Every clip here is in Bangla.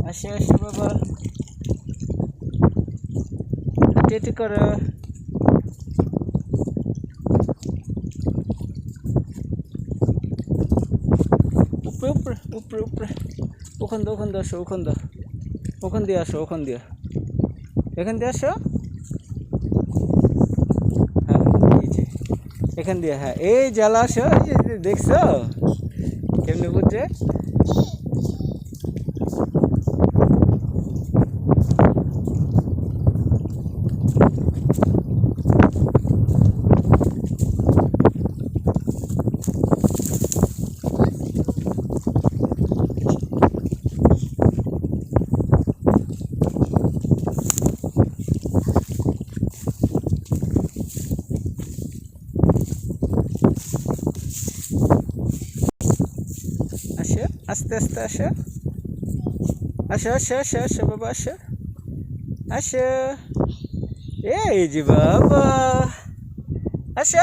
আসো আসো বাবা, টেটি করো। উপরে উপরে উপরে উপরে, ওখান দিয়ে আসো, ওখান দিয়ে আসো, এখান দিয়ে আসো। হ্যাঁ এই যে এখান দিয়ে, হ্যাঁ এই জ্বালা আসো, এই যে দেখছো কেমনি বুঝছে। আসো আস্তে আস্তে আসো, আসো বাবা, আসো এই যে বাবা, আসো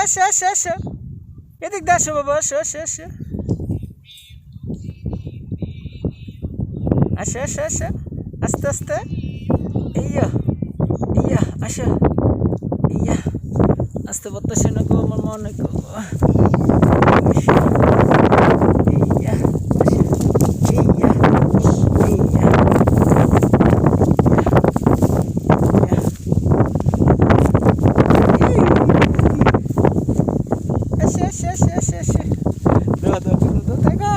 এদিক দিয়ে আসো বাবা, আসো আস্তে আস্তে, ইয়া ইয়া আসো, ইয়া আস্তে পারতেছে না গো আমার মনে গো। ইয়া আসো, ইয়া ইয়া আসো দাদা দেখা।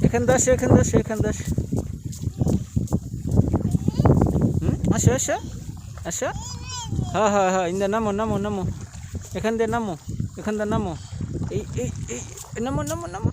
এখান দিয়ে আসো, আসো। হ্যাঁ ইন্দা নামো, এখান দিয়ে নামো, এই নামো।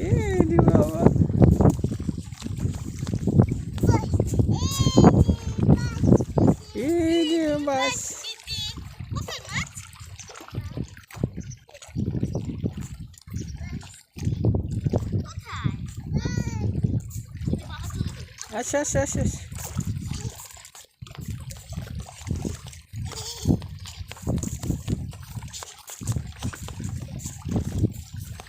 এই বাবা, এই যে বাস। আসো